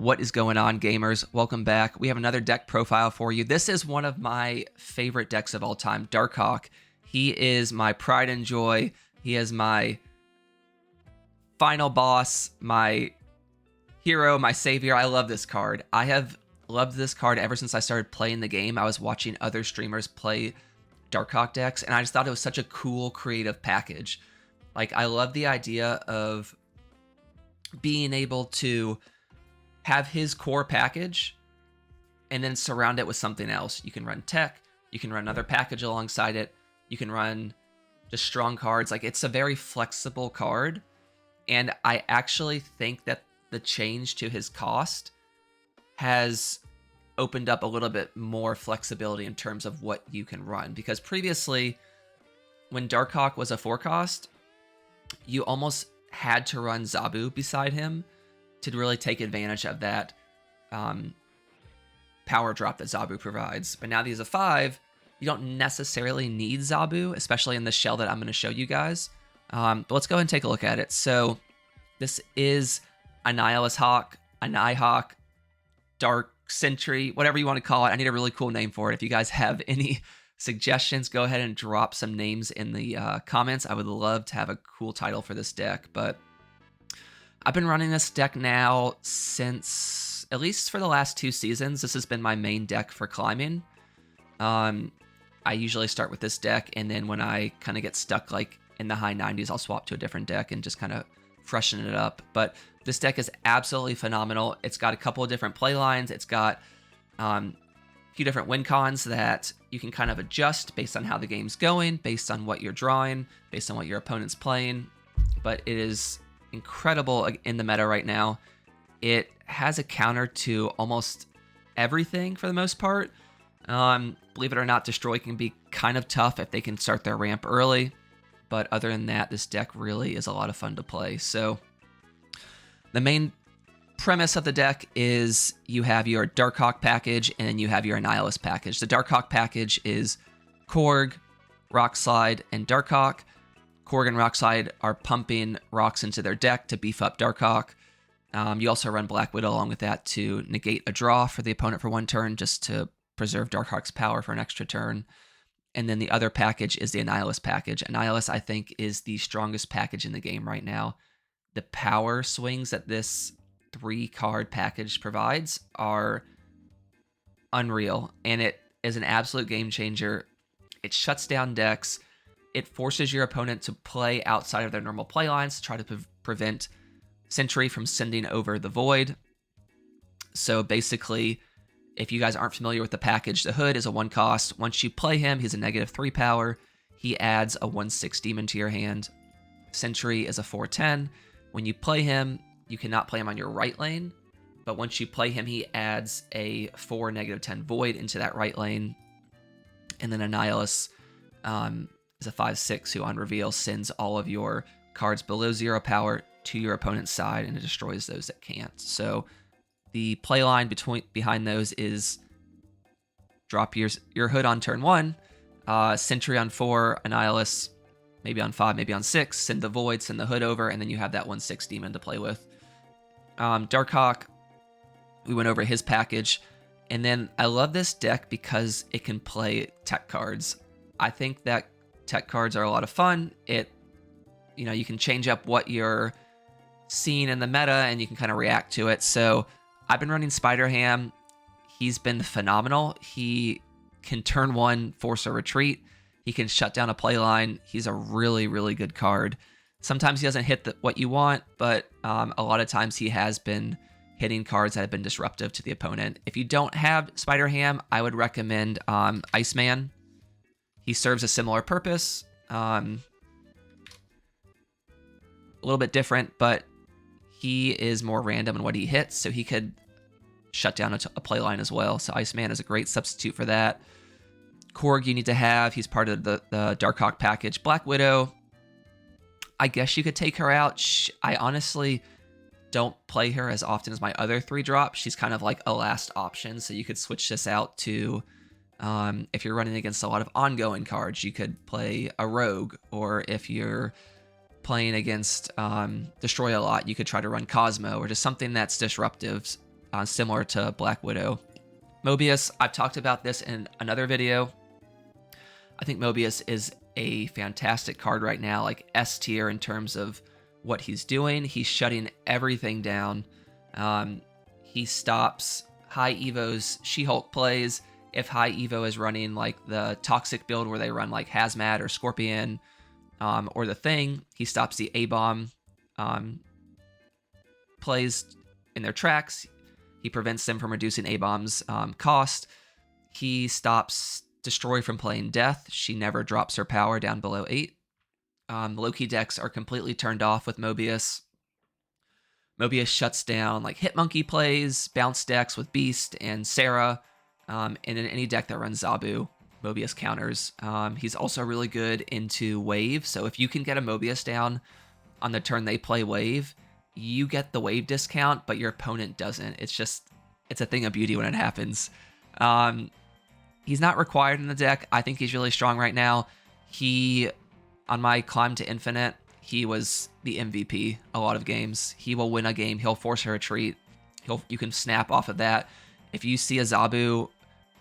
What is going on, gamers? Welcome back. We have another deck profile for you. This is one of my favorite decks of all time, Darkhawk. He is my pride and joy. He is my final boss, my hero, my savior. I love this card. I have loved this card ever since I started playing the game. I was watching other streamers play Darkhawk decks, and I just thought it was such a cool, creative package. Like, I love the idea of being able to have his core package and then surround it with something else. You can run tech, you can run another package alongside it, you can run just strong cards. Like, it's a very flexible card, and I actually think that the change to his cost has opened up a little bit more flexibility in terms of what you can run, because previously when Darkhawk was a 4-cost, you almost had to run Zabu beside him to really take advantage of that power drop that Zabu provides. But now that he's a 5, you don't necessarily need Zabu, especially in the shell that I'm going to show you guys. But let's go ahead and take a look at it. So this is Annihilus Hawk, Annihawk, Dark Sentry, whatever you want to call it. I need a really cool name for it. If you guys have any suggestions, go ahead and drop some names in the comments. I would love to have a cool title for this deck, but I've been running this deck now since, at least for the last 2 seasons, this has been my main deck for climbing. I usually start with this deck, and then when I kind of get stuck like in the high 90s, I'll swap to a different deck and just kind of freshen it up. But this deck is absolutely phenomenal. It's got a couple of different play lines. It's got a few different win cons that you can kind of adjust based on how the game's going, based on what you're drawing, based on what your opponent's playing. But it is incredible in the meta right now. It has a counter to almost everything for the most part. Believe it or not, Destroy can be kind of tough if they can start their ramp early. But other than that, this deck really is a lot of fun to play. So the main premise of the deck is you have your Darkhawk package and you have your Annihilus package. The Darkhawk package is Korg, Rockslide, and Darkhawk. Korg and Rockslide are pumping rocks into their deck to beef up Darkhawk. You also run Black Widow along with that to negate a draw for the opponent for 1 turn, just to preserve Darkhawk's power for an extra turn. And then the other package is the Annihilus package. Annihilus, I think, is the strongest package in the game right now. The power swings that this 3-card package provides are unreal, and it is an absolute game changer. It shuts down decks. It forces your opponent to play outside of their normal play lines to try to prevent Sentry from sending over the Void. So basically, if you guys aren't familiar with the package, the Hood is a 1-cost. Once you play him, he's a -3 power. He adds a 1/6 demon to your hand. Sentry is a 4/10. When you play him, you cannot play him on your right lane, but once you play him, he adds a 4 -10 Void into that right lane. And then Annihilus is a 5/6 who on reveal sends all of your cards below 0 power to your opponent's side, and it destroys those that can't. So the play line behind those is drop your Hood on turn 1, Sentry on 4, Annihilus maybe on 5, maybe on 6, send the Void, send the Hood over, and then you have that 1/6 demon to play with. Darkhawk, we went over his package, and then I love this deck because it can play tech cards. I think that tech cards are a lot of fun. You can change up what you're seeing in the meta, and you can kind of react to it. So I've been running Spider-Ham. He's been phenomenal. He can turn 1 force a retreat. He can shut down a play line. He's a really, really good card. Sometimes he doesn't hit what you want, but a lot of times he has been hitting cards that have been disruptive to the opponent. If you don't have Spider-Ham, I would recommend Iceman. He serves a similar purpose. A little bit different, but he is more random in what he hits, so he could shut down a play line as well. So Iceman is a great substitute for that. Korg you need to have. He's part of the Darkhawk package. Black Widow, I guess you could take her out. I honestly don't play her as often as my other 3-drop. She's kind of like a last option, so you could switch this out to, if you're running against a lot of ongoing cards, you could play a Rogue, or if you're playing against Destroy a lot, you could try to run Cosmo, or just something that's disruptive similar to Black Widow. Mobius, I've talked about this in another video. I think Mobius is a fantastic card right now, like S tier in terms of what he's doing. He's shutting everything down. He stops high Evo's She-Hulk plays. If high Evo is running like the Toxic build where they run like Hazmat or Scorpion or the Thing, he stops the A-Bomb plays in their tracks. He prevents them from reducing A-Bomb's cost. He stops Destroy from playing Death. She never drops her power down below 8. Loki decks are completely turned off with Mobius. Mobius shuts down like Hitmonkey plays, bounce decks with Beast and Sarah, and in any deck that runs Zabu, Mobius counters. He's also really good into Wave, so if you can get a Mobius down on the turn they play Wave, you get the Wave discount, but your opponent doesn't. It's a thing of beauty when it happens. He's not required in the deck. I think he's really strong right now. On my Climb to Infinite, he was the MVP a lot of games. He will win a game. He'll force a retreat. You can snap off of that. If you see a Zabu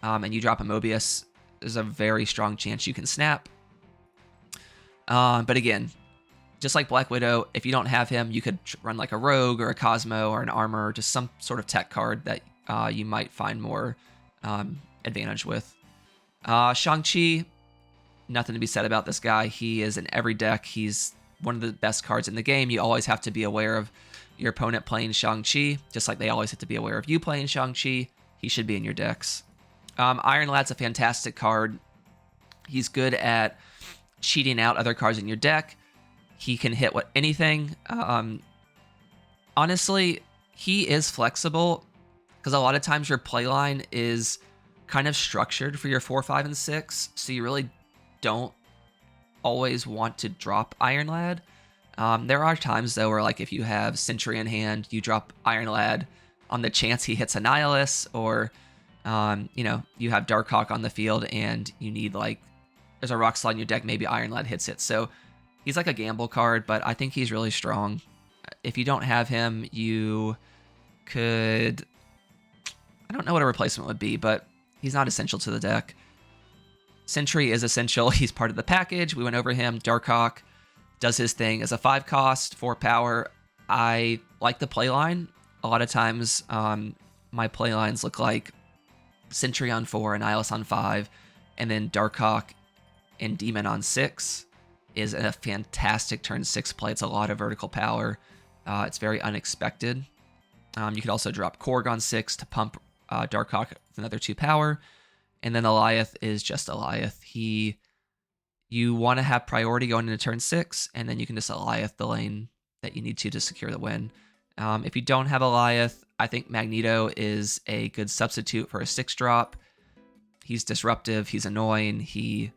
and you drop a Mobius, there's a very strong chance you can snap. But again, just like Black Widow, if you don't have him, you could run like a Rogue or a Cosmo or an Armor, just some sort of tech card that you might find more advantage with. Shang-Chi, nothing to be said about this guy. He is in every deck. He's one of the best cards in the game. You always have to be aware of your opponent playing Shang-Chi, just like they always have to be aware of you playing Shang-Chi. He should be in your decks. Iron Lad's a fantastic card. He's good at cheating out other cards in your deck. He can hit anything. Honestly, he is flexible because a lot of times your playline is kind of structured for your 4, 5, and 6, so you really don't always want to drop Iron Lad. There are times though where like if you have Sentry in hand, you drop Iron Lad on the chance he hits Annihilus, or you have Darkhawk on the field and you need like there's a Rock Slide in your deck, maybe Iron Lad hits it. So he's like a gamble card, but I think he's really strong. If you don't have him, you could, I don't know what a replacement would be, but he's not essential to the deck. Sentry is essential. He's part of the package. We went over him. Darkhawk does his thing as a 5 cost, 4 power. I like the playline. A lot of times my playlines look like Sentry on 4, Annihilus on 5, and then Darkhawk and Demon on 6 is a fantastic turn 6 play. It's a lot of vertical power. It's very unexpected. You could also drop Korg on 6 to pump Darkhawk with another 2 power. And then Eliath is just Eliath. You want to have priority going into turn 6, and then you can just Eliath the lane that you need to secure the win. If you don't have Eliath, I think Magneto is a good substitute for a 6-drop. He's disruptive. He's annoying. He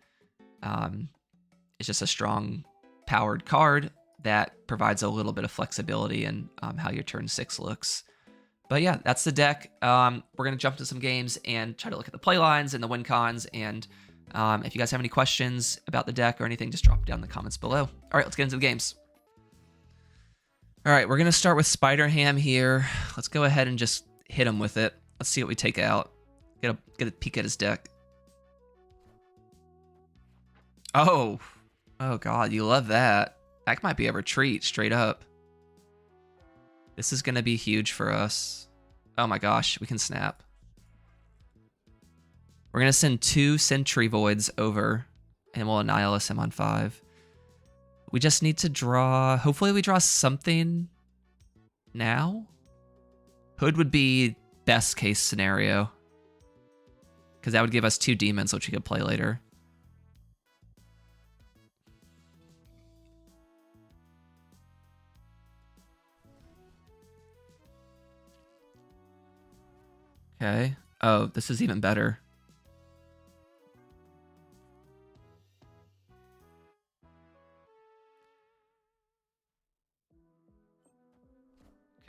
is just a strong powered card that provides a little bit of flexibility in how your turn 6 looks. But yeah, that's the deck. We're going to jump to some games and try to look at the playlines and the win cons. And if you guys have any questions about the deck or anything, just drop it down in the comments below. All right, let's get into the games. All right, we're going to start with Spider-Ham here. Let's go ahead and just hit him with it. Let's see what we take out. Get a peek at his deck. Oh God, you love that. That might be a retreat straight up. This is going to be huge for us. Oh my gosh, we can snap. We're going to send 2 Sentry Voids over, and we'll Annihilus him on 5. We just need to draw... Hopefully we draw something now. Hood would be best case scenario, because that would give us 2 demons, which we could play later. Okay. Oh, this is even better.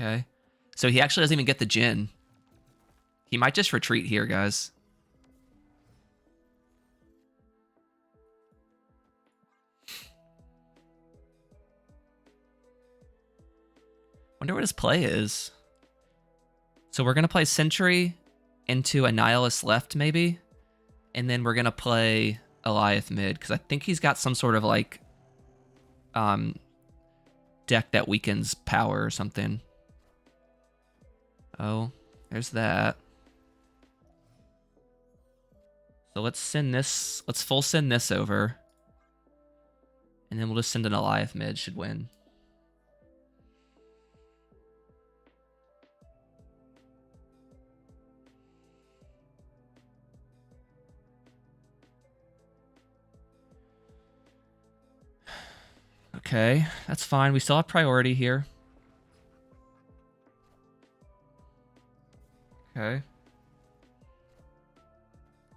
Okay. So he actually doesn't even get the Jin. He might just retreat here, guys. Wonder what his play is. So we're going to play Sentry into Annihilus left, maybe. And then we're going to play Goliath mid, because I think he's got some sort of, like, deck that weakens power or something. Oh, there's that. So let's send this, let's full send this over. And then we'll just send an Goliath mid, should win. Okay, that's fine. We still have priority here. Okay.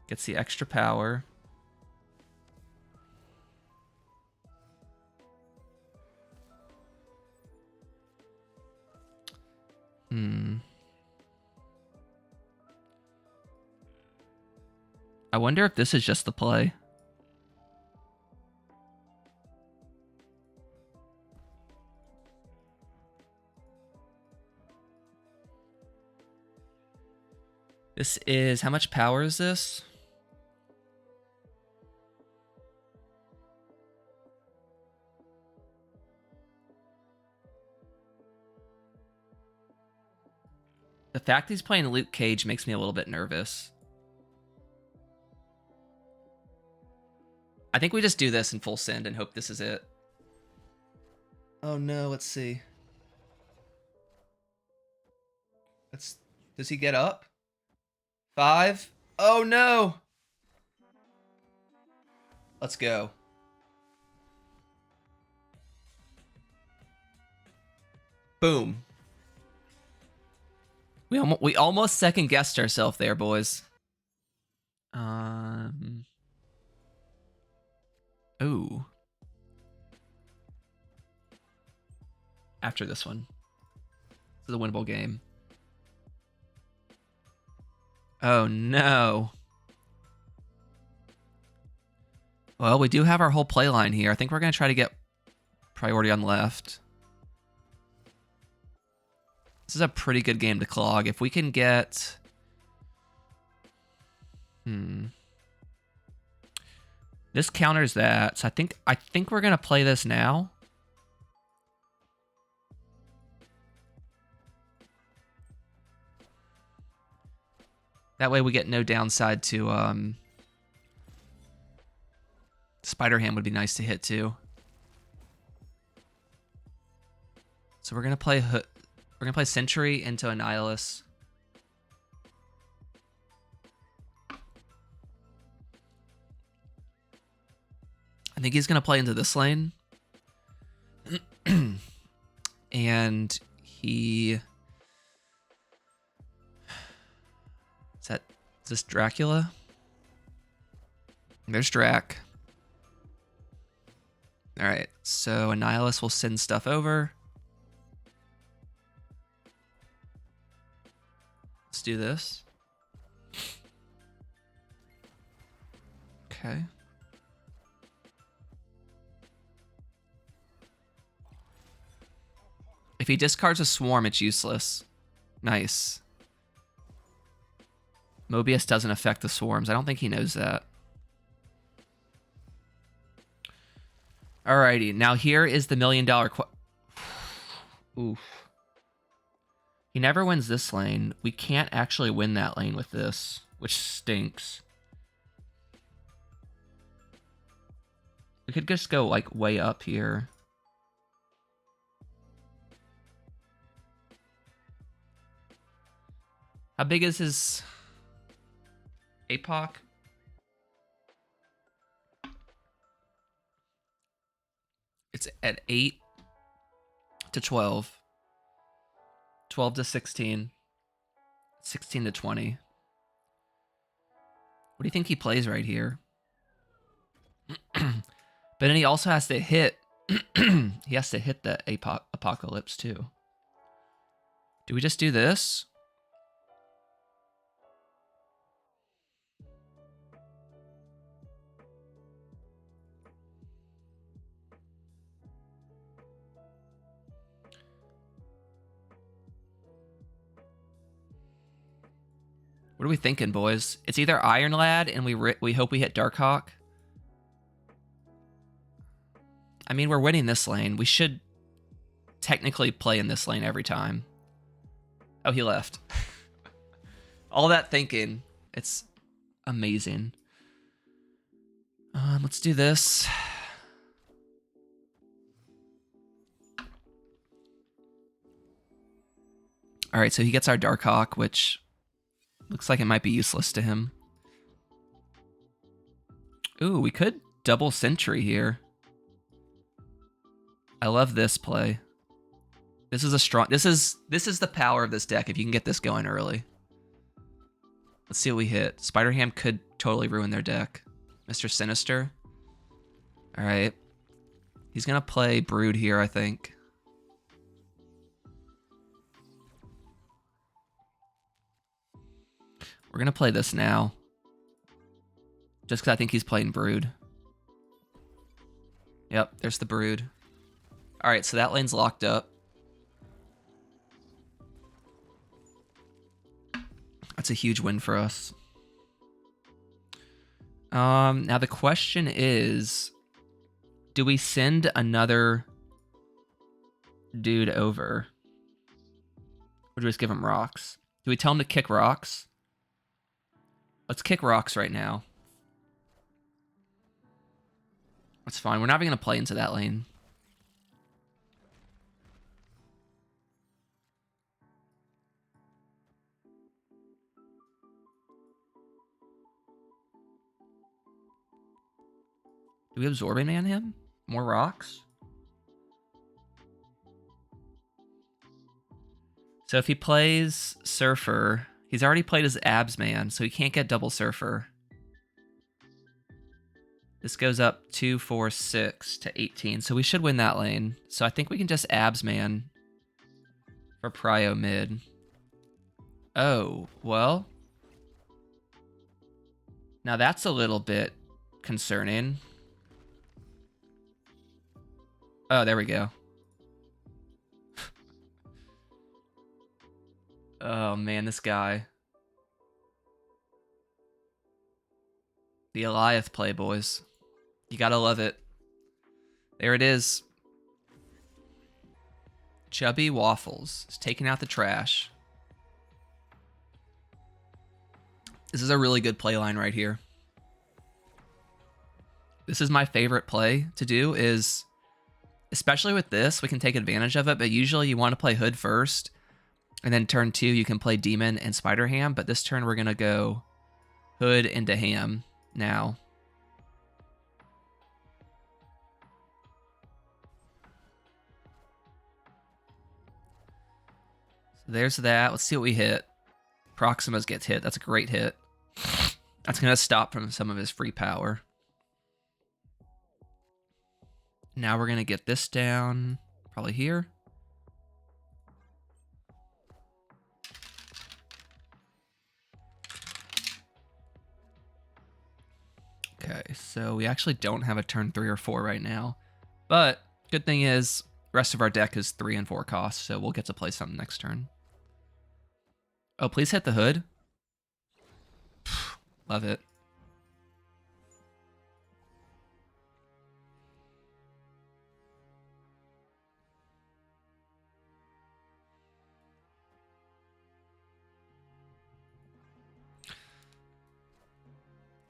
Gets the extra power. I wonder if this is just the play. This is, how much power is this? The fact he's playing Luke Cage makes me a little bit nervous. I think we just do this in full send and hope this is it. Oh no, let's see. Does he get up? 5? Oh no! Let's go. Boom. We almost second guessed ourselves there, boys. Ooh. After this one. This is a winnable game. Oh no. Well, we do have our whole play line here. I think we're going to try to get priority on left. This is a pretty good game to clog. If we can get... This counters that. So I think we're going to play this now. That way we get no downside to... Spider Ham would be nice to hit too. So we're gonna play Sentry into Annihilus. I think he's gonna play into this lane. And he... Is this Dracula? There's Drac. Alright, so Annihilus will send stuff over. Let's do this. Okay. If he discards a swarm, it's useless. Nice. Mobius doesn't affect the swarms. I don't think he knows that. Alrighty, now here is the $1 million Oof. He never wins this lane. We can't actually win that lane with this, which stinks. We could just go, like, way up here. How big is his APOC? It's at 8 to 12. 12 to 16. 16 to 20. What do you think he plays right here? But then he also has to hit... he has to hit the Apocalypse, too. Do we just do this? What are we thinking, boys? It's either Iron Lad and we hope we hit Darkhawk. I mean, we're winning this lane. We should technically play in this lane every time. Oh, he left. All that thinking. It's amazing. Let's do this. All right, so he gets our Darkhawk, which looks like it might be useless to him. Ooh, we could double Sentry here. I love this play. This is a strong... This is the power of this deck if you can get this going early. Let's see what we hit. Spider-Ham could totally ruin their deck. Mr. Sinister. All right. He's going to play Brood here, I think. We're going to play this now. Just because I think he's playing Brood. Yep, there's the Brood. All right, so that lane's locked up. That's a huge win for us. Now the question is, do we send another dude over? Or do we just give him rocks? Do we tell him to kick rocks? Let's kick rocks right now. That's fine. We're not even going to play into that lane. Do we Absorbing Man him? More rocks? So if he plays Surfer, he's already played his Abs Man, so he can't get double Surfer. This goes up 2, 4, 6 to 18, so we should win that lane. So I think we can just Abs Man for Prio mid. Oh, well. Now that's a little bit concerning. Oh, there we go. Oh, man, this guy. The Eliath play, boys. You gotta love it. There it is. Chubby Waffles is taking out the trash. This is a really good play line right here. This is my favorite play to do is... Especially with this, we can take advantage of it, but usually you want to play Hood first, and then turn 2, you can play Demon and Spider-Ham, but this turn we're going to go Hood into Ham now. So there's that. Let's see what we hit. Proximus gets hit. That's a great hit. That's going to stop from some of his free power. Now we're going to get this down, probably here. Okay, so we actually don't have a turn 3 or 4 right now. But good thing is, the rest of our deck is 3 and 4 costs, so we'll get to play something next turn. Oh, please hit the Hood. Love it.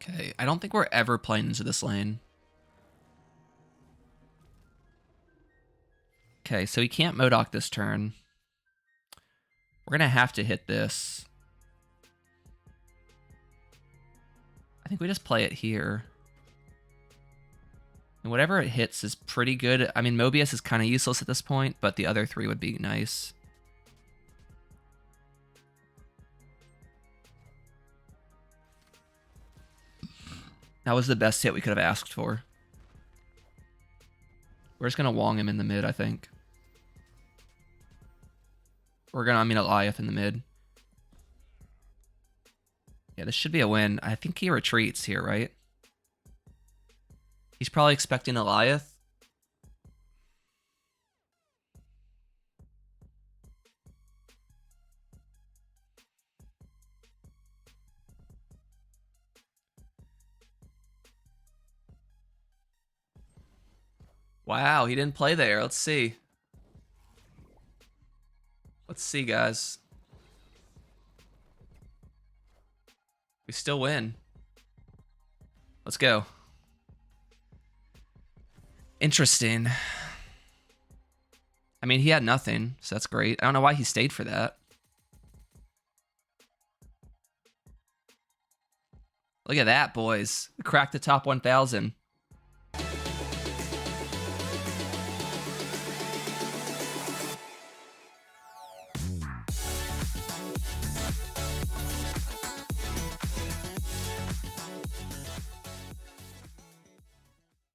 Okay, I don't think we're ever playing into this lane. Okay, so he can't Modok this turn. We're going to have to hit this. I think we just play it here. And whatever it hits is pretty good. I mean, Mobius is kind of useless at this point, but the other 3 would be nice. That was the best hit we could have asked for. We're just going to Wong him in the mid, I think. We're going to, Eliath in the mid. Yeah, this should be a win. I think he retreats here, right? He's probably expecting Eliath. Wow, he didn't play there. Let's see. Let's see, guys. We still win. Let's go. Interesting. I mean, he had nothing, so that's great. I don't know why he stayed for that. Look at that, boys. We cracked the top 1,000.